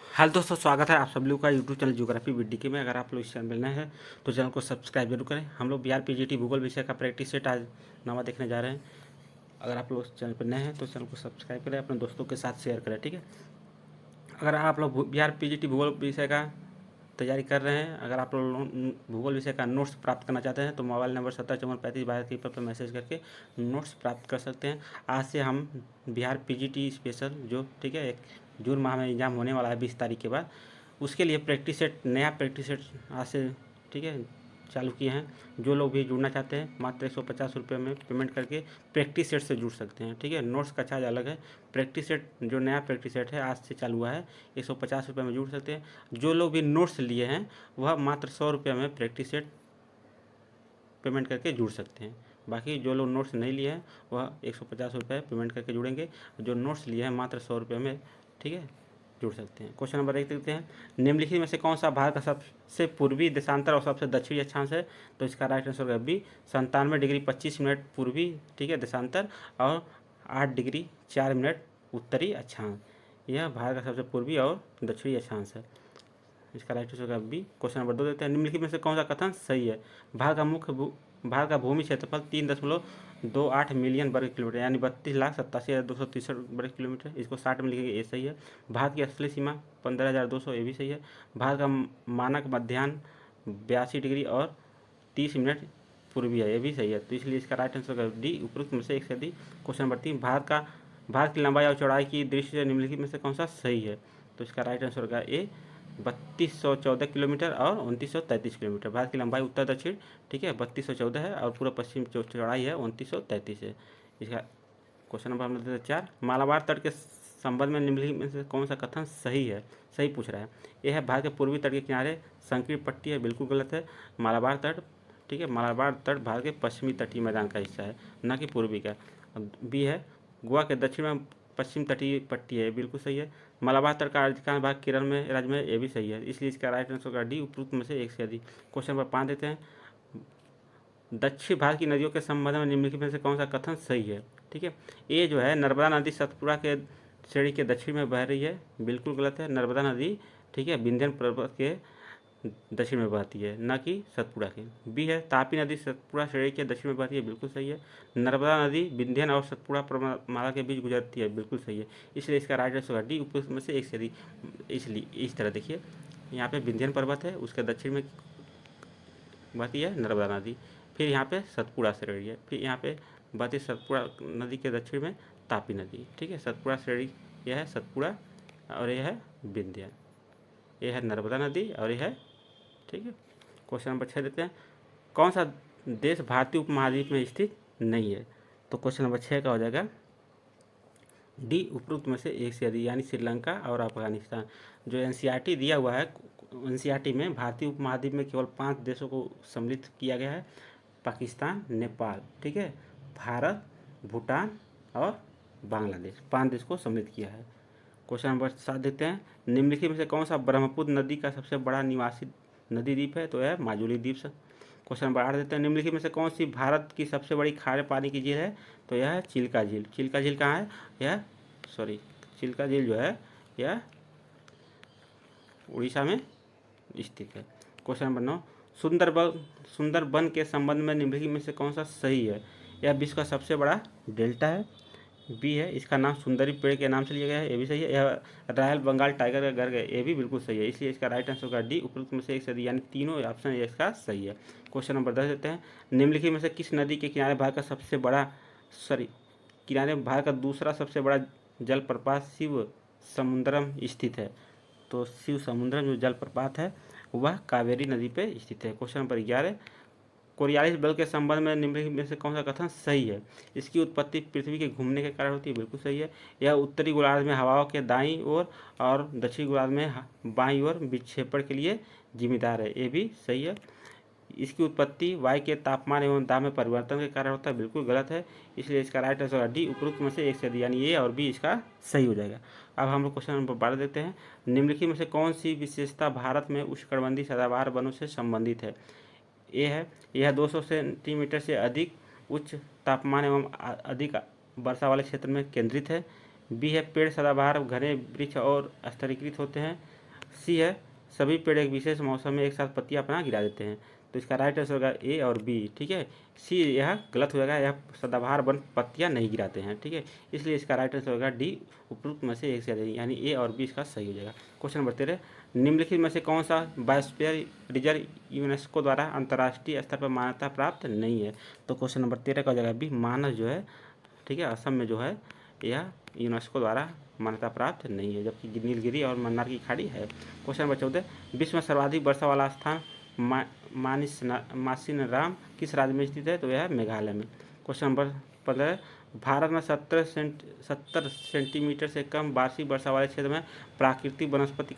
हाल दोस्तों, स्वागत है आप सब लोग का यूट्यूब चैनल ज्योग्राफी विद में। अगर आप लोग इस चैनल में नए हैं तो चैनल को सब्सक्राइब जरूर करें। हम लोग बिहार पीजीटी भूगोल विषय का प्रैक्टिस सेट आज नवा देखने जा रहे हैं। अगर आप लोग इस चैनल पर नए हैं तो चैनल को सब्सक्राइब करें, अपने दोस्तों के साथ शेयर करें, ठीक है। अगर आप लोग बिहार पीजीटी भूगोल विषय का तैयारी कर रहे हैं, अगर आप लोग भूगोल विषय का नोट्स प्राप्त करना चाहते हैं तो मोबाइल नंबर 705435 पर मैसेज करके नोट्स प्राप्त कर सकते हैं। आज से हम बिहार पीजीटी स्पेशल जो, ठीक है, एक जून माह में एग्ज़ाम होने वाला है 20 तारीख के बाद, उसके लिए प्रैक्टिस सेट, नया प्रैक्टिस सेट आज से, ठीक है, चालू किए हैं। जो लोग भी जुड़ना चाहते हैं मात्र 150 रुपये में पेमेंट करके प्रैक्टिस सेट से जुड़ सकते हैं, ठीक है। नोट्स का चार्ज अलग है। प्रैक्टिस सेट जो नया प्रैक्टिस सेट है आज से चालू हुआ है, 150 रुपये में जुड़ सकते हैं। जो लोग भी नोट्स लिए हैं वह मात्र 100 रुपये में प्रैक्टिस सेट पेमेंट करके जुड़ सकते हैं। बाकी जो लोग नोट्स नहीं लिए हैं वह 150 रुपये पेमेंट करके जुड़ेंगे। जो नोट्स लिए हैं मात्र 100 रुपये में, ठीक है, जुड़ सकते हैं। क्वेश्चन नंबर 1 देखते हैं। निम्नलिखित में से कौन सा भारत का सबसे पूर्वी देशांतर और सबसे दक्षिणी अक्षांश है? तो इसका राइट आंसर होगा बी, 97 डिग्री 25 मिनट पूर्वी, ठीक है, देशांतर और 8 डिग्री 4 मिनट उत्तरी अक्षांश। यह भारत का सबसे पूर्वी और दक्षिणी अक्षांश है। इसका राइट आंसर होगा बी। क्वेश्चन नंबर 2 देखते हैं। निम्नलिखित में से कौन सा कथन सही है? भारत का भूमि क्षेत्रफल 3.28 मिलियन वर्ग किलोमीटर यानी 32,87,263 वर्ग किलोमीटर। इसको 60 में लिखेंगे, ये सही है। भारत की असली सीमा 15,200, ये भी सही है। भारत का मानक मध्याह्न 82 डिग्री और 30 मिनट पूर्वी है, ये भी सही है। तो इसलिए इसका राइट आंसर होगा डी, उपरोक्त में से एक से अधिक। Question number 3। भारत की लंबाई और चौड़ाई की दृष्टि से निम्नलिखित में से कौन सा सही है? तो इसका राइट आंसर होगा ए, 3214 किलोमीटर और 2933 किलोमीटर। भारत की लंबाई उत्तर दक्षिण, ठीक है, 3214 है और पूरा पश्चिम जो चौड़ाई है 2933 है। इसका क्वेश्चन नंबर हम लेते हैं 4। मालाबार तट के संबंध में निम्नलिखित में से कौन सा कथन सही है? सही पूछ रहा है। यह है भारत के पूर्वी तट के किनारे संकीर्ण पट्टी है, बिल्कुल गलत है। मालाबार तट, ठीक है, मालाबार तट भारत के पश्चिमी तटीय मैदान का हिस्सा है, न कि पूर्वी का। बी है गोवा के दक्षिण में पश्चिम तटीय पट्टी है, बिल्कुल सही है। मलाबार तट का अधिकांश भाग केरल में राज्य में, ये भी सही है। इसलिए इसका राइट आंसर होगा डी, उपरोक्त में से एक से अधिक। क्वेश्चन नंबर 5 देते हैं। दक्षिण भारत की नदियों के संबंध में निम्नलिखित में से कौन सा कथन सही है? ठीक है, ये जो है नर्मदा नदी सतपुड़ा के श्रेणी के दक्षिण में बह रही है, बिल्कुल गलत है। नर्मदा नदी, ठीक है, विंध्य पर्वत के दक्षिण में बहती है, न कि सतपुड़ा के। बी है तापी नदी सतपुड़ा श्रेणी के दक्षिण में बहती है, बिल्कुल सही है। नर्मदा नदी विंध्यन और सतपुड़ा पर्वतमाला के बीच गुजरती है, बिल्कुल सही है। इसलिए इसका राइट आंसर होगा डी, उपरोक्त में से एक से अधिक। इसलिए इस तरह देखिए, यहाँ पे विंध्यन पर्वत है, उसके दक्षिण में बहती है नर्मदा नदी, फिर यहाँ पे सतपुड़ा श्रेणी है, फिर यहाँ पे बहती सतपुड़ा नदी के दक्षिण में तापी नदी, ठीक है। सतपुड़ा श्रेणी यह है सतपुड़ा और यह है विंध्य, यह है नर्मदा नदी और यह है, ठीक है। क्वेश्चन नंबर 6 देते हैं। कौन सा देश भारतीय उपमहाद्वीप में स्थित नहीं है? तो क्वेश्चन नंबर 6 का हो जाएगा डी, उपरोक्त में से एक से अधिक, यानी श्रीलंका और अफगानिस्तान। जो एनसीईआरटी दिया हुआ है, एनसीईआरटी में भारतीय उपमहाद्वीप में केवल 5 देशों को सम्मिलित किया गया है, पाकिस्तान, नेपाल, ठीक है, भारत, भूटान और बांग्लादेश, 5 देश को सम्मिलित किया है। क्वेश्चन नंबर 7 देते हैं। निम्नलिखित में से कौन सा ब्रह्मपुत्र नदी का सबसे बड़ा निवासी नदी द्वीप है? तो यह माजुली द्वीप से। क्वेश्चन नंबर 8 देते हैं। निम्नलिखित में से कौन सी भारत की सबसे बड़ी खारे पानी की झील है? तो यह है चिल्का झील। चिल्का झील कहाँ है? यह चिल्का झील जो है यह उड़ीसा में स्थित है। Question number 9। सुंदरबन के संबंध में निम्नलिखित में से कौन सा सही है? यह विश्व का सबसे बड़ा डेल्टा है, बी है, इसका नाम सुंदरी पेड़ के नाम से लिया गया है, ये भी सही है। यह रॉयल बंगाल टाइगर का घर है, ये भी बिल्कुल सही है। इसलिए इसका राइट आंसर होगा डी, उपरोक्त में से एक से अधिक, यानी तीनों ऑप्शन इसका सही है। क्वेश्चन नंबर 10 देते हैं। निम्नलिखित में से किस नदी के किनारे भारत का सबसे बड़ा किनारे भारत का दूसरा सबसे बड़ा जलप्रपात शिव समुद्रम स्थित है? तो शिव समुद्रम जो जलप्रपात है वह कावेरी नदी पे स्थित है। Question number 11। कोरियालिस बल के संबंध में निम्नलिखित में से कौन सा कथन सही है? इसकी उत्पत्ति पृथ्वी के घूमने के कारण होती है, बिल्कुल सही है। यह उत्तरी गोलार्ध में हवाओं के दाईं ओर और दक्षिणी गोलार्ध में बाईं ओर विक्षेपण के लिए जिम्मेदार है, ये भी सही है। इसकी उत्पत्ति वायु के तापमान एवं दाब में परिवर्तन के कारण होता है, बिल्कुल गलत है। इसलिए इसका राइट आंसर डी, उपरोक्त में से एक से अधिक, यानी ए और बी इसका सही हो जाएगा। अब हम लोग क्वेश्चन नंबर 12 देते हैं। निम्नलिखित में से कौन सी विशेषता भारत में उष्णकटिबंधीय सदाबहार वनों से संबंधित है? ए है, यह 200 सेंटीमीटर से अधिक उच्च तापमान एवं अधिक वर्षा वाले क्षेत्र में केंद्रित है। बी है, पेड़ सदाबहार घने वृक्ष और स्तरीकृत होते हैं। सी है सभी पेड़ एक विशेष मौसम में एक साथ पत्तियां अपना गिरा देते हैं। तो इसका राइट आंसर होगा ए और बी। ठीक है, सी यह गलत हो जाएगा, यह सदाबहार वन पत्तियां नहीं गिराते हैं। ठीक है, इसलिए इसका राइट आंसर होगा डी, उपरोक्त में से एक से अधिक, यानी ए और बी इसका सही हो जाएगा। क्वेश्चन नंबर 13, निम्नलिखित में से कौन सा बायोस्फीयर रिजर्व यूनेस्को द्वारा अंतर्राष्ट्रीय स्तर पर मान्यता प्राप्त नहीं है। तो क्वेश्चन नंबर 13 का हो जाएगा बी, मानस जो है, ठीक है, असम में जो है यह यूनेस्को द्वारा मान्यता प्राप्त नहीं है, जबकि नीलगिरी और मन्नार की खाड़ी है। क्वेश्चन नंबर 14, विश्व में सर्वाधिक वर्षा वाला स्थान मासिनराम किस राज्य में स्थित है। तो यह मेघालय में। क्वेश्चन नंबर 15, भारत में 70 सेंटीमीटर से कम वार्षिक वर्षा वाले क्षेत्र में प्राकृतिक वनस्पति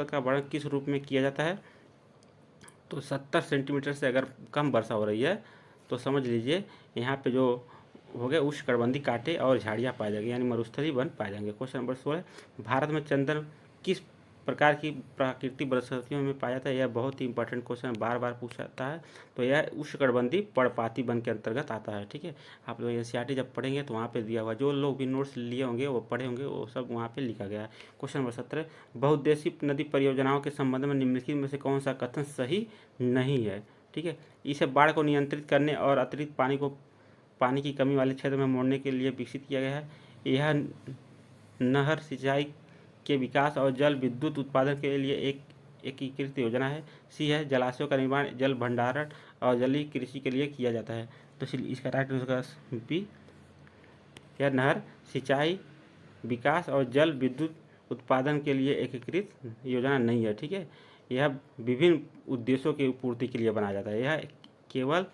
का वर्णन किस रूप में किया जाता है। तो 70 सेंटीमीटर से अगर कम वर्षा हो रही है तो समझ लीजिए यहाँ पे जो हो गए उष्णकटिबंधीय कांटे और झाड़ियाँ पाए जाएंगे, यानी मरुस्थलीय वन पाए जाएंगे। क्वेश्चन नंबर 16, भारत में चंदन किस प्रकार की प्राकृतिक वनस्पतियों में पाया जाता है। यह बहुत ही इंपॉर्टेंट क्वेश्चन बार बार पूछा जाता है। तो यह उष्णकटिबंधीय पर्णपाती वन के अंतर्गत आता है। ठीक है, आप लोग एनसीईआरटी जब पढ़ेंगे तो वहाँ पे दिया हुआ, जो लोग भी नोट्स लिए होंगे वो पढ़े होंगे, वो सब वहाँ पे लिखा गया है। क्वेश्चन नंबर 17, बहुउद्देशीय नदी परियोजनाओं के संबंध में निम्नलिखित में से कौन सा कथन सही नहीं है। ठीक है, इसे बाढ़ को नियंत्रित करने और अतिरिक्त पानी की कमी वाले क्षेत्र में मोड़ने के लिए विकसित किया गया है। यह नहर सिंचाई के विकास और जल विद्युत उत्पादन के लिए एक एकीकृत योजना है। सी है जलाशयों का निर्माण जल भंडारण और जलीय कृषि के लिए किया जाता है। तो इसका राइट आंसर बी, यह नहर सिंचाई विकास और जल विद्युत उत्पादन के लिए एकीकृत योजना नहीं है। ठीक है, यह विभिन्न उद्देश्यों की पूर्ति के लिए बनाया जाता है, यह केवल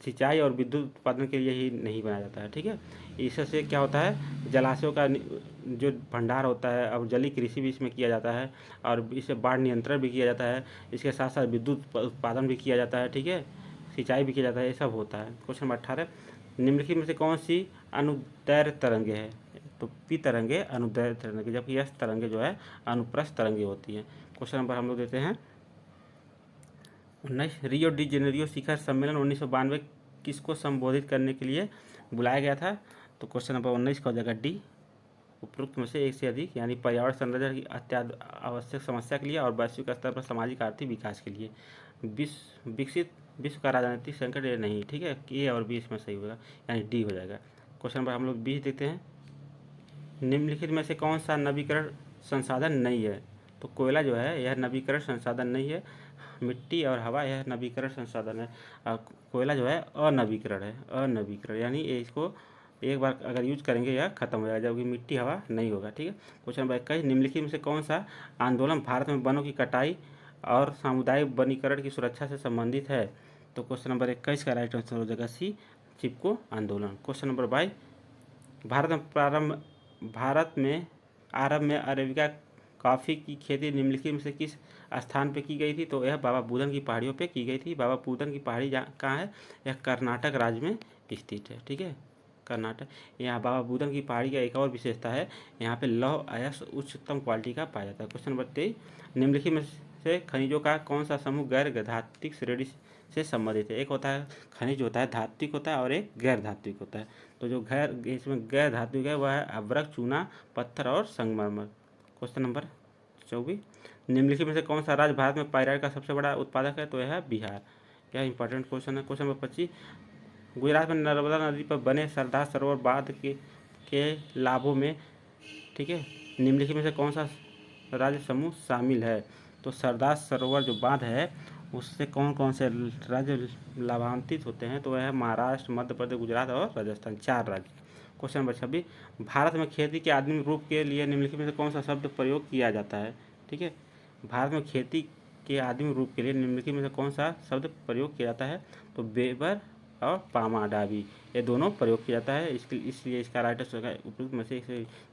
सिंचाई और विद्युत उत्पादन के लिए ही नहीं बनाया जाता है। ठीक है, इससे क्या होता है, जलाशयों का जो भंडार होता है और जलीय कृषि भी इसमें किया जाता है और इससे बाढ़ नियंत्रण भी किया जाता है, इसके साथ साथ विद्युत उत्पादन भी किया जाता है। ठीक है, सिंचाई भी किया जाता है, ये सब होता है। क्वेश्चन नंबर 18, निम्नलिखित में से कौन सी अनुदैर्घ्य तरंगे है। तो पी तरंगे अनुदैर्घ्य तरंगे, जबकि एस तरंगे जो है अनुप्रस्थ तरंगे होती हैं। क्वेश्चन नंबर हम लोग देते हैं 19, रियो डी जेनेरियो शिखर सम्मेलन 1992 किसको संबोधित करने के लिए बुलाया गया था। तो क्वेश्चन नंबर 19 का हो जाएगा डी, उपरोक्त में से एक से अधिक, यानी पर्यावरण संरक्षण की अत्यावश्यक आवश्यक समस्या के लिए और वैश्विक स्तर पर सामाजिक आर्थिक विकास के लिए। विकसित विश्व का राजनीतिक संकट ये नहीं। ठीक है, ए और बी इसमें सही होगा, यानी डी हो जाएगा। क्वेश्चन नंबर हम लोग 20 देखते हैं, निम्नलिखित में से कौन सा नवीकरण संसाधन नहीं है। तो कोयला जो है यह नवीकरण संसाधन नहीं है, मिट्टी और हवा यह नवीकरण संसाधन है। कोयला जो है अनवीकरण है, अनवीकरण, यानी इसको एक बार अगर यूज करेंगे यह खत्म हो जाएगा, जबकि मिट्टी हवा नहीं होगा। ठीक है, क्वेश्चन नंबर 21, निम्नलिखित में से कौन सा आंदोलन भारत में वनों की कटाई और सामुदायिक वनीकरण की सुरक्षा से संबंधित है। तो क्वेश्चन नंबर 21 का राइट आंसर हो जाएगा सी, चिपको आंदोलन। क्वेश्चन नंबर 22, भारत में आरंभ में अरेबिका कॉफ़ी की खेती निम्नलिखित में से किस स्थान पे की गई थी। तो यह बाबा बुदन की पहाड़ियों पे की गई थी। बाबा बुदन की पहाड़ी कहाँ है, यह कर्नाटक राज्य में स्थित है। ठीक है, कर्नाटक। यहाँ बाबा बुदन की पहाड़ी का एक और विशेषता है, यहाँ पे लौह अयस्क उच्चतम क्वालिटी का पाया जाता है। क्वेश्चन नंबर 23, निम्नलिखित में से खनिजों का कौन सा समूह गैर धात्विक श्रेणी से संबंधित है। एक होता है खनिज होता है धात्विक होता है और एक गैर धात्विक होता है। तो जो इसमें गैर धात्विक है वह है अभ्रक, चूना, पत्थर और संगमरमर। क्वेश्चन नंबर 24, निम्नलिखित में से कौन सा राज्य भारत में पायराइट का सबसे बड़ा उत्पादक है। तो यह है बिहार। यह इंपॉर्टेंट क्वेश्चन है। क्वेश्चन नंबर 25, गुजरात में नर्मदा नदी पर बने सरदार सरोवर बांध के लाभों में, ठीक है, निम्नलिखित में से कौन सा राज्य समूह शामिल है। तो सरदार सरोवर जो बांध है उससे कौन कौन से राज्य लाभान्वित होते हैं। तो वह है महाराष्ट्र, मध्य प्रदेश, गुजरात और राजस्थान, 4 राज्य। क्वेश्चन नंबर 26, भारत में खेती के आधुनिक रूप के लिए निम्नलिखित में से कौन सा शब्द प्रयोग किया जाता है। ठीक है, भारत में खेती के आधुनिक रूप के लिए निम्नलिखित में से कौन सा शब्द प्रयोग किया जाता है। तो बेबर और पामाडावी ये दोनों प्रयोग किया जाता है। इसलिए इसका राइट आंसर है उपयुक्त में से,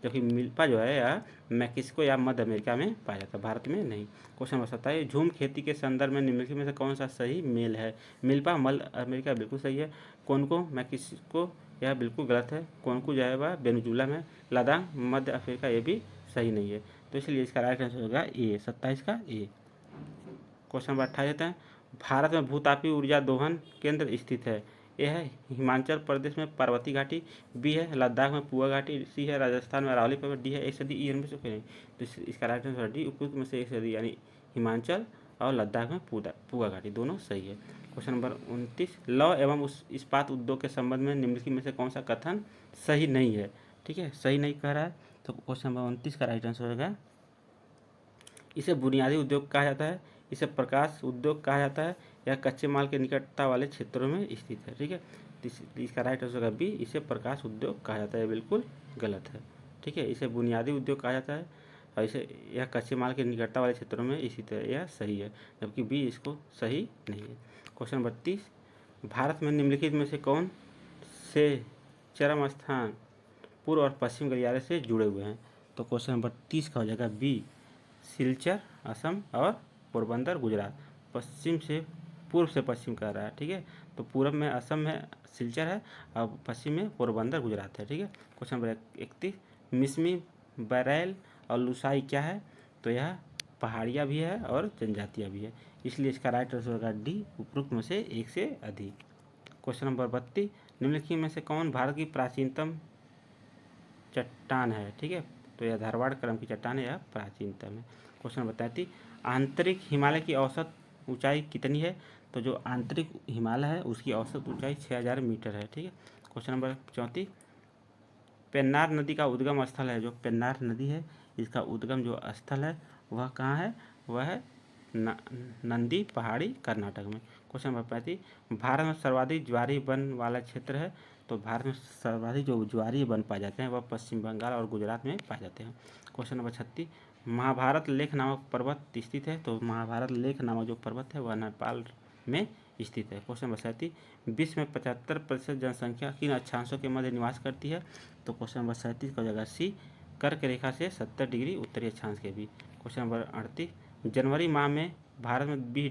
जबकि मिल्पा जो है यह मैक्सिको या मध्य अमेरिका में पाया जाता है, भारत में नहीं। क्वेश्चन नंबर 27, झूम खेती के संदर्भ में निम्नलिखित में से कौन सा सही मेल है। मिल्पा मध्य अमेरिका बिल्कुल सही है, कोनको मैक्सिको यह बिल्कुल गलत है, कोनको जो है वह वेनेजुला में, लद्दाख मध्य अफ्रीका ये भी सही नहीं है। तो इसलिए इसका राइट आंसर होगा ए, 27 का ए। क्वेश्चन नंबर 28 है, भारत में भूतापीय ऊर्जा दोहन केंद्र स्थित है। ए है हिमाचल प्रदेश में पार्वती घाटी, बी है लद्दाख में पुआ घाटी, सी है राजस्थान में अरावली पर्वत, डी है एक सदी, ई इनमें से कोई नहीं। तो इसका राइट आंसर डी उपयुक्त में से एक सदी यानी हिमाचल और लद्दाख में पुआ घाटी दोनों सही है। क्वेश्चन नंबर 29, लौह एवं उस इस्पात उद्योग के संबंध में निम्नलिखित में से कौन सा कथन सही नहीं है? ठीक है, सही नहीं कह रहा है। तो क्वेश्चन नंबर 29 का राइट आंसर होगा इसे बुनियादी उद्योग कहा जाता है, इसे प्रकाश उद्योग कहा जाता है, यह कच्चे माल के निकटता वाले क्षेत्रों में स्थित है। ठीक है, इसका राइट आंसर होगा बी, इसे प्रकाश उद्योग कहा जाता है। बिल्कुल गलत है। ठीक है, इसे बुनियादी उद्योग कहा जाता है और इसे यह कच्चे माल के निकटता वाले क्षेत्रों में स्थित है, यह सही है, जबकि बी इसको सही नहीं है। क्वेश्चन नंबर 30, भारत में निम्नलिखित में से कौन से चरम स्थान पूर्व और पश्चिम गलियारे से जुड़े हुए हैं? तो क्वेश्चन नंबर 30 का हो जाएगा बी, सिलचर असम और पोरबंदर गुजरात। पश्चिम से पूर्व से पश्चिम कह रहा है। ठीक है, तो पूर्व में असम में सिलचर है और पश्चिम में पोरबंदर गुजरात है। ठीक है, क्वेश्चन नंबर 31, मिसमी, बरैल और लुसाई क्या है? तो यह पहाड़ियाँ भी है और जनजातियाँ भी है, इसलिए इसका राइट आंसर होगा डी, उपरोक्त में से एक से अधिक। क्वेश्चन नंबर 32, निम्नलिखित में से कौन भारत की प्राचीनतम चट्टान है? ठीक है, तो यह धारवाड़ क्रम की चट्टान है, यह प्राचीनतम है। क्वेश्चन नंबर 33, आंतरिक हिमालय की औसत ऊंचाई कितनी है? तो जो आंतरिक हिमालय है उसकी औसत ऊंचाई 6000 मीटर है। ठीक है, क्वेश्चन नंबर 34, पेन्नार नदी का उद्गम स्थल है, जो पेन्नार नदी है इसका उद्गम जो स्थल है वह कहाँ है? वह है नंदी पहाड़ी, कर्नाटक में। क्वेश्चन नंबर 35, भारत में सर्वाधिक ज्वारी वन वाला क्षेत्र है? तो भारत में सर्वाधिक जो ज्वारी वन पाए जाते हैं वह पश्चिम बंगाल और गुजरात में पाए जाते हैं। क्वेश्चन नंबर 36, महाभारत लेख नामक पर्वत स्थित है? तो महाभारत लेख नामक जो पर्वत है वह नेपाल में स्थित है। क्वेश्चन नंबर 37, विश्व में 75% जनसंख्या किन अक्षांशों के मध्य निवास करती है? तो क्वेश्चन नंबर 37 का जगह सी, कर्क रेखा से 70 डिग्री उत्तरी अक्षांश के भी। क्वेश्चन नंबर 38, जनवरी माह में भारत में 20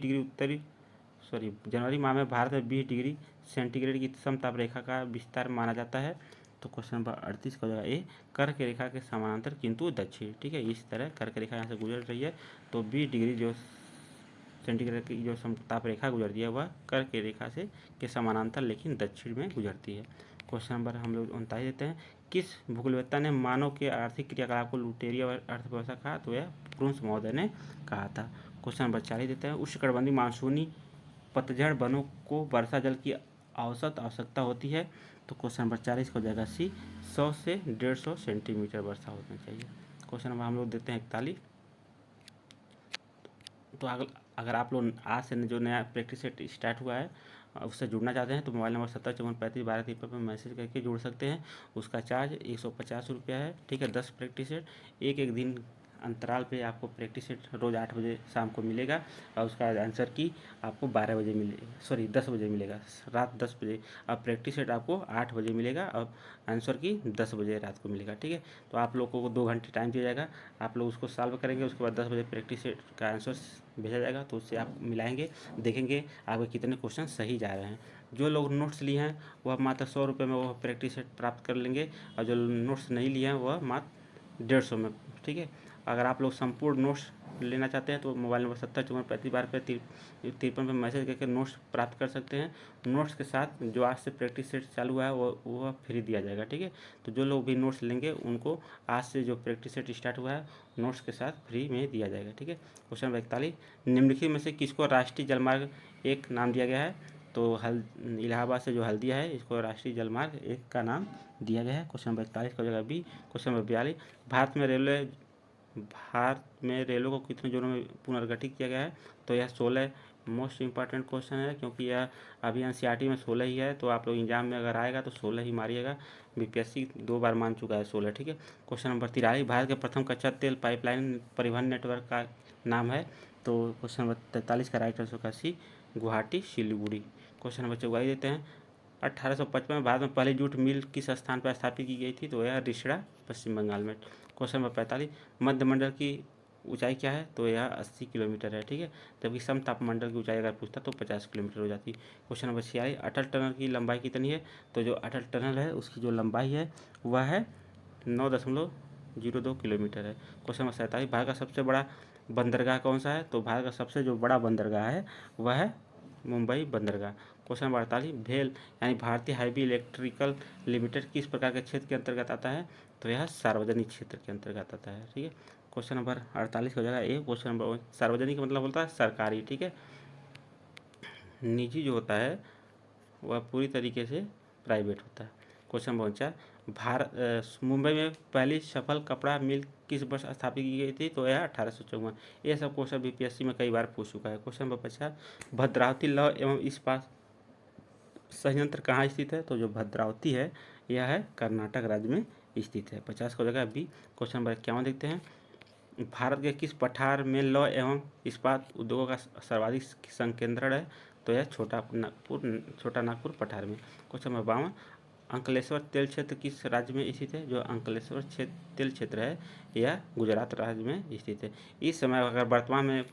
डिग्री सेंटीग्रेड की समताप रेखा का विस्तार माना जाता है? तो क्वेश्चन नंबर 38 का जगह ए, कर्क रेखा के समानांतर किंतु दक्षिण। ठीक है, इस तरह कर्क रेखा यहाँ से गुजर रही है, तो 20 डिग्री जो सेंटीग्रेड की जो समताप रेखा गुजरती है वह कर्क रेखा से के समानांतर लेकिन दक्षिण में गुजरती है। क्वेश्चन नंबर हम लोग 39 देते हैं, किस भूगोलवेत्ता ने मानव के आर्थिक क्रियाकलाप को लुटेरिया अर्थव्यवस्था कहा? तो यह प्रूंस महोदय ने कहा था। क्वेश्चन नंबर 40 देते हैं, उष्णकटिबंधीय मानसूनी पतझड़ वनों को वर्षा जल की औसत आवश्यकता होती है? तो क्वेश्चन नंबर 40 को जाएगा सी, 100 से 150 सेंटीमीटर वर्षा होना चाहिए। क्वेश्चन नंबर हम लोग देते हैं 41, तो अगर आप लोग आज से जो नया प्रैक्टिस सेट स्टार्ट हुआ है उससे जुड़ना चाहते हैं तो मोबाइल नंबर 70543512 पर मैसेज करके जुड़ सकते हैं। उसका चार्ज 150 रुपया है। ठीक है, 10 प्रैक्टिस सेट एक दिन अंतराल पे आपको प्रैक्टिस सेट रोज़ 8 बजे शाम को मिलेगा और उसका आंसर की आपको 10 बजे मिलेगा, रात 10 बजे। अब प्रैक्टिस सेट आपको 8 बजे मिलेगा और आंसर की 10 बजे रात को मिलेगा। ठीक है, तो आप लोगों को 2 घंटे टाइम दिया जाएगा, आप लोग उसको सॉल्व करेंगे, उसके बाद 10 बजे प्रैक्टिस सेट का आंसर भेजा जाएगा, तो उससे आप मिलाएंगे, देखेंगे आपके कितने क्वेश्चन सही जा रहे हैं। जो लोग नोट्स लिए हैं वह मात्र 100 रुपये में वह प्रैक्टिस सेट प्राप्त कर लेंगे और जो नोट्स नहीं लिए हैं वह मात्र 150 में। ठीक है, अगर आप लोग संपूर्ण नोट्स लेना चाहते हैं तो मोबाइल नंबर 70543512 पर मैसेज करके नोट्स प्राप्त कर सकते हैं। नोट्स के साथ जो आज से प्रैक्टिस सेट चालू हुआ है वह फ्री दिया जाएगा। ठीक है, तो जो लोग भी नोट्स लेंगे उनको आज से जो प्रैक्टिस सेट स्टार्ट हुआ है नोट्स के साथ फ्री में दिया जाएगा। ठीक है, क्वेश्चन नंबर 41, निम्नलिखित में से किसको राष्ट्रीय जलमार्ग 1 नाम दिया गया है? तो इलाहाबाद से जो हल्दिया है इसको राष्ट्रीय जलमार्ग 1 का नाम दिया गया है। क्वेश्चन नंबर 41 का जगह बी। क्वेश्चन नंबर 42, भारत में रेलवे को कितने जोनों में पुनर्गठित किया गया है? तो यह 16 मोस्ट इंपॉर्टेंट क्वेश्चन है, क्योंकि यह अभी एनसीईआरटी में 16 ही है, तो आप लोग एग्जाम में अगर आएगा तो 16 ही मारिएगा। बीपीएससी 2 बार मान चुका है 16। ठीक है, क्वेश्चन नंबर 43, भारत के प्रथम कच्चा तेल पाइपलाइन परिवहन नेटवर्क का नाम है? तो क्वेश्चन नंबर 43 का राइट आंसर का सी, गुवाहाटी सिलीगुड़ी। क्वेश्चन नंबर 44 देते हैं, 1855 में भारत में पहली जूट मिल किस स्थान पर स्थापित की गई थी? तो यह रिसड़ा, पश्चिम बंगाल में। क्वेश्चन नंबर 45, मध्यमंडल की ऊंचाई क्या है? तो यह 80 किलोमीटर है। ठीक है, जबकि समतापमंडल की ऊंचाई अगर पूछता तो 50 किलोमीटर हो जाती। क्वेश्चन नंबर 46, अटल टनल की लंबाई कितनी है? तो जो अटल टनल है उसकी जो लंबाई है वह है 9.02 किलोमीटर है। क्वेश्चन नंबर 47, भारत का सबसे बड़ा बंदरगाह कौन सा है? तो भारत का सबसे जो बड़ा बंदरगाह है वह है मुंबई बंदरगाह। क्वेश्चन नंबर 48, भेल यानी भारतीय हैवी इलेक्ट्रिकल लिमिटेड किस प्रकार के क्षेत्र के अंतर्गत आता है? तो यह सार्वजनिक क्षेत्र के अंतर्गत आता है। ठीक है, क्वेश्चन नंबर 48 हो जाएगा ए। क्वेश्चन नंबर सार्वजनिक मतलब होता है सरकारी। ठीक है, निजी जो होता है वह पूरी तरीके से प्राइवेट होता है। क्वेश्चन नंबर 49, मुंबई में पहली सफल कपड़ा मिल किस वर्ष स्थापित की गई थी? तो यह 1854। ये सब क्वेश्चन बीपीएससी में कई बार पूछ चुका है। क्वेश्चन नंबर 50, भद्रावती लौह एवं इस्पात संयंत्र कहाँ स्थित है? तो जो भद्रावती है यह है कर्नाटक राज्य में स्थित है। 50 को जगह बी। क्वेश्चन नंबर 51 देखते हैं, भारत के किस पठार में लौह एवं इस्पात उद्योगों का सर्वाधिक संकेंद्रण है? तो यह छोटा नागपुर पठार में। क्वेश्चन नंबर 52, अंकलेश्वर तेल क्षेत्र किस राज्य में स्थित है? जो अंकलेश्वर तेल क्षेत्र है यह गुजरात राज्य में स्थित है। इस समय अगर वर्तमान में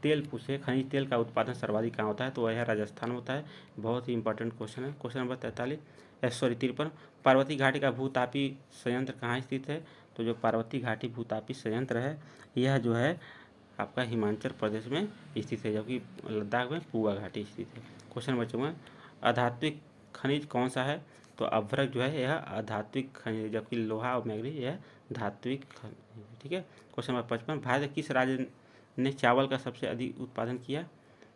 तेल पूछे, खनिज तेल का उत्पादन सर्वाधिक कहाँ होता है? तो वह राजस्थान होता है। बहुत ही इंपॉर्टेंट क्वेश्चन है। क्वेश्चन नंबर 53, पार्वती घाटी का भूतापी संयंत्र कहाँ स्थित है? तो जो पार्वती घाटी भूतापी संयंत्र है यह जो है आपका हिमाचल प्रदेश में स्थित है, जबकि लद्दाख में पूवा घाटी स्थित है। क्वेश्चन नंबर 54, अधात्विक खनिज कौन सा है? तो अभ्रक जो है यह अधात्विक खनिज, जबकि लोहा और मैग्नीज यह धात्विक खनिज। ठीक है, क्वेश्चन नंबर 55, भारत के किस राज्य ने चावल का सबसे अधिक उत्पादन किया?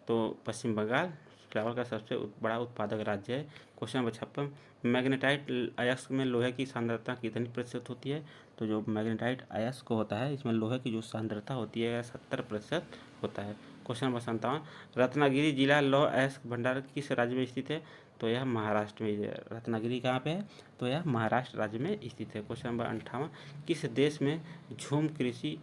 तो पश्चिम बंगाल चावल का सबसे बड़ा उत्पादक राज्य है। क्वेश्चन नंबर 56, मैग्नेटाइट अयस्क में लोहे की सांद्रता कितनी प्रतिशत होती है? तो जो मैग्नेटाइट अयस्क होता है इसमें लोहे की जो सांद्रता होती है 70% होता है। क्वेश्चन नंबर 57, रत्नागिरी जिला लौह अयस्क भंडार किस राज्य में स्थित है? तो यह महाराष्ट्र में है। रत्नागिरी कहाँ पे है? तो यह महाराष्ट्र राज्य में स्थित है। क्वेश्चन नंबर 58, किस देश में झूम कृषि,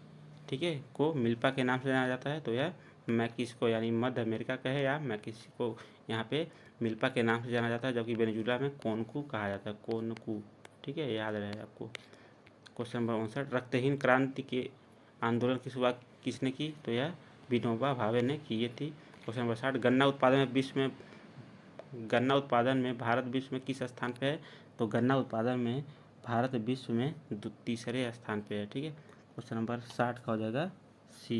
ठीक है, को मिल्पा के नाम से जाना जाता है? तो यह मैक्सिको यानी मध्य अमेरिका का है, या मैक्सिको यहाँ पे मिल्पा के नाम से जाना जाता है, जबकि वेनेजुला में कोनकू कहा जाता है, कोनकू। ठीक है, याद रहे आपको। क्वेश्चन नंबर 59, रक्तहीन क्रांति के आंदोलन की शुरुआत किसने की? तो यह विनोबा भावे ने की थी। क्वेश्चन नंबर 60, गन्ना उत्पादन में भारत विश्व में किस स्थान पे है? तो गन्ना उत्पादन में भारत विश्व में तीसरे स्थान पे है। ठीक है, क्वेश्चन नंबर 60 का हो जाएगा सी।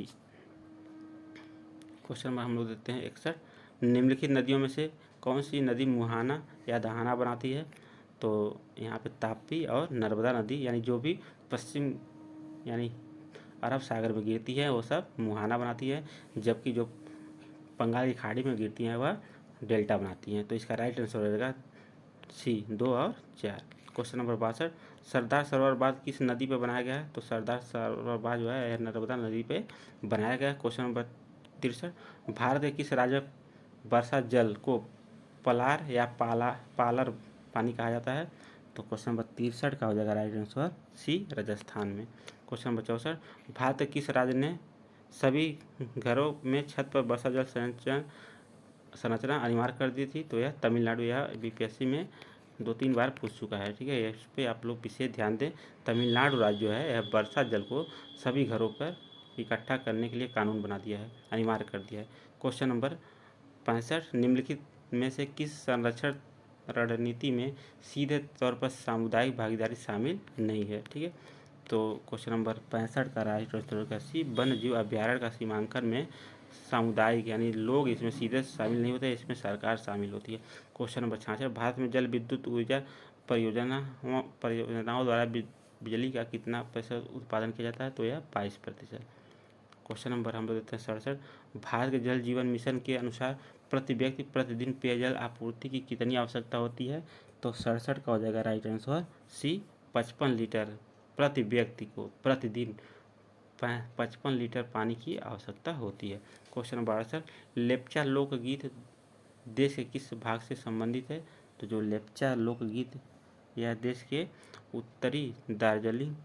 क्वेश्चन नंबर हम लोग देखते हैं 61, निम्नलिखित नदियों में से कौन सी नदी मुहाना या दहाना बनाती है? तो यहाँ पे ताप्ती और नर्मदा नदी, यानी जो भी पश्चिम यानी अरब सागर में गिरती है वो सब मुहाना बनाती है, जबकि जो बंगाल की खाड़ी में गिरती हैं वह डेल्टा बनाती हैं। तो इसका राइट आंसर हो जाएगा सी, 2 और 4। क्वेश्चन नंबर 62, सरदार सरोवर बांध किस नदी पे बनाया गया है? तो सरदार सरोवर बांध जो है नर्मदा नदी पे बनाया गया है। क्वेश्चन नंबर 63, भारत के किस राज्य में वर्षा जल को पलार या पालर पानी कहा जाता है? तो क्वेश्चन नंबर 63 का हो जाएगा राइट आंसर सी, राजस्थान में। क्वेश्चन नंबर 64, भारत के किस राज्य ने सभी घरों में छत पर वर्षा जल संरचना अनिवार्य कर दी थी? तो यह तमिलनाडु, यह बीपीएससी में 2-3 बार पूछ चुका है। ठीक है, इस पर आप लोग विशेष ध्यान दें। तमिलनाडु राज्य जो है यह वर्षा जल को सभी घरों पर इकट्ठा करने के लिए कानून बना दिया है, अनिवार्य कर दिया है। क्वेश्चन नंबर 65, निम्नलिखित में से किस संरक्षण रणनीति में सीधे तौर पर सामुदायिक भागीदारी शामिल नहीं है? ठीक है, तो क्वेश्चन नंबर 65 का राइट आंसर का सी, वन्य जीव अभ्यारण्य का सीमांकन में सामुदायिक यानी लोग इसमें सीधे शामिल नहीं होते, इसमें सरकार शामिल होती है। क्वेश्चन नंबर 66, भारत में जल विद्युत ऊर्जा परियोजनाओं द्वारा बिजली का कितना प्रतिशत उत्पादन किया जाता है? तो यह 22%। क्वेश्चन नंबर हम लोग देते हैं 67, भारत के जल जीवन मिशन के अनुसार प्रति व्यक्ति प्रतिदिन पेयजल आपूर्ति की कितनी आवश्यकता होती है? तो 67 का हो जाएगा राइट आंसर सी, 55 लीटर प्रति व्यक्ति को प्रतिदिन 55 लीटर पानी की आवश्यकता होती है। क्वेश्चन नंबर 68, लेप्चा लोकगीत देश के किस भाग से संबंधित है? तो जो लेप्चा लोकगीत यह देश के उत्तरी दार्जिलिंग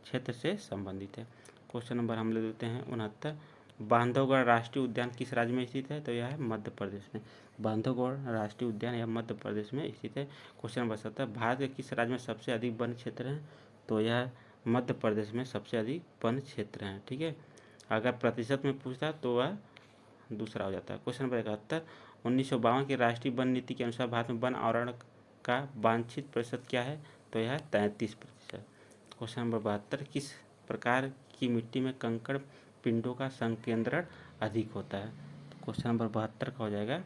क्षेत्र से संबंधित है। क्वेश्चन नंबर हम ले देते हैं 69, बांधवगढ़ राष्ट्रीय उद्यान किस राज्य में स्थित है? तो यह है मध्य प्रदेश में। बांधवगढ़ राष्ट्रीय उद्यान यह मध्य प्रदेश में स्थित है। क्वेश्चन नंबर 70, भारत के किस राज्य में सबसे अधिक वन क्षेत्र हैं? तो यह मध्य प्रदेश में सबसे अधिक वन क्षेत्र हैं। ठीक है, अगर प्रतिशत में पूछता तो वह दूसरा हो जाता है। क्वेश्चन नंबर 71, 1952 की राष्ट्रीय वन नीति के अनुसार भारत में वन आवरण का वांछित प्रतिशत क्या है? तो यह 33%। क्वेश्चन नंबर 72, किस प्रकार की मिट्टी में कंकड़ पिंडों का संकेंद्रण अधिक होता है? तो क्वेश्चन नंबर 72 का हो जाएगा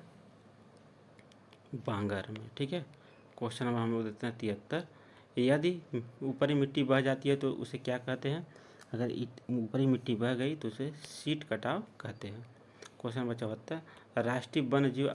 बांगर में। ठीक है, क्वेश्चन नंबर हम लोग देते हैं 73। यदि ऊपरी मिट्टी बह जाती है तो उसे क्या कहते हैं? अगर ऊपरी मिट्टी बह गई तो उसे सीट कटाव कहते हैं। क्वेश्चन नंबर 74, राष्ट्रीय वन्य जीव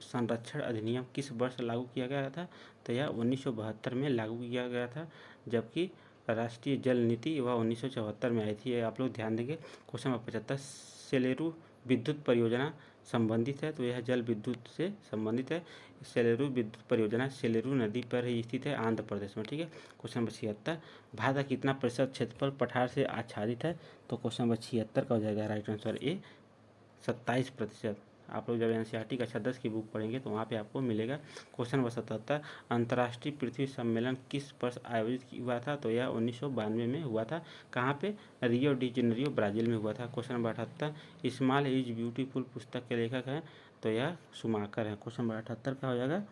संरक्षण अधिनियम किस वर्ष लागू किया गया था? तो यह 1972 में लागू किया गया था, जबकि राष्ट्रीय जल नीति वह 1974 में आई थी। ये आप लोग ध्यान देंगे। क्वेश्चन नंबर 75, सेलेरू विद्युत परियोजना संबंधित है? तो यह जल विद्युत से संबंधित है। सेलेरू विद्युत परियोजना सेलेरू नदी पर ही स्थित है, आंध्र प्रदेश में। ठीक है, क्वेश्चन नंबर 76, भारत का कितना प्रतिशत क्षेत्रफल पठार से आच्छादित है? तो क्वेश्चन नंबर 76 का हो जाएगा राइट आंसर ए 27%। आप लोग जब एनसीईआरटी कक्षा 10 की बुक पढ़ेंगे तो वहाँ पे आपको मिलेगा। क्वेश्चन नंबर 77, अंतर्राष्ट्रीय पृथ्वी सम्मेलन किस वर्ष आयोजित हुआ था? तो यह 1992 में हुआ था। कहाँ पे? रियो डी जेनेरियो, ब्राज़ील में हुआ था। Question number 78, small is beautiful पुस्तक के लेखक हैं? तो यह शुमाकर है। क्वेश्चन नंबर 78 का हो जाएगा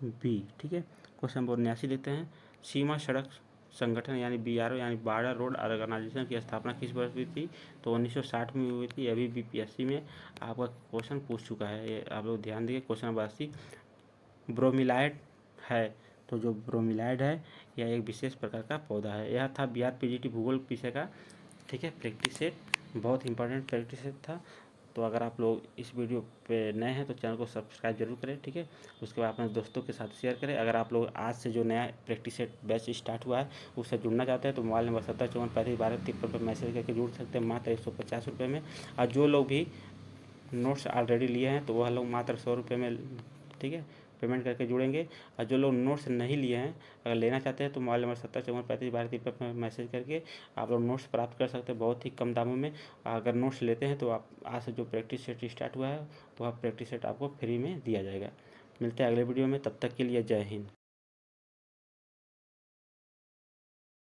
बी। ठीक है, क्वेश्चन नंबर 79 लेते हैं। सीमा सड़क संगठन यानी BRO यानी बॉर्डर रोड ऑर्गेनाइजेशन की स्थापना किस वर्ष हुई थी? तो 1960 में हुई थी। अभी BPSC में आपका क्वेश्चन पूछ चुका है, ये आप लोग ध्यान देंगे। क्वेश्चन नंबर 80, ब्रोमीलाइड है? तो जो ब्रोमीलाइड है यह एक विशेष प्रकार का पौधा है। यह था बिहार PGT भूगोल विषय का, ठीक है, प्रैक्टिस सेट। बहुत इंपॉर्टेंट प्रैक्टिस सेट था। तो अगर आप लोग इस वीडियो पे नए हैं तो चैनल को सब्सक्राइब जरूर करें। ठीक है, उसके बाद अपने दोस्तों के साथ शेयर करें। अगर आप लोग आज से जो नया प्रैक्टिस सेट बैच स्टार्ट हुआ है उससे जुड़ना चाहते हैं तो मोबाइल नंबर 7054351253 पर मैसेज करके जुड़ सकते हैं, मात्र 150 रुपये में। और जो लोग भी नोट्स ऑलरेडी लिए हैं तो वह लोग मात्र 100 रुपये में, ठीक है, पेमेंट करके जुड़ेंगे। और जो लोग नोट्स नहीं लिए हैं अगर लेना चाहते हैं तो मोबाइल नंबर 7054351253 पर मैसेज करके आप लोग नोट्स प्राप्त कर सकते हैं बहुत ही कम दामों में। अगर नोट्स लेते हैं तो आप आज से जो प्रैक्टिस सेट स्टार्ट हुआ है तो वह प्रैक्टिस सेट आपको फ्री में दिया जाएगा। मिलते हैं अगले वीडियो में, तब तक के लिए जय हिंद।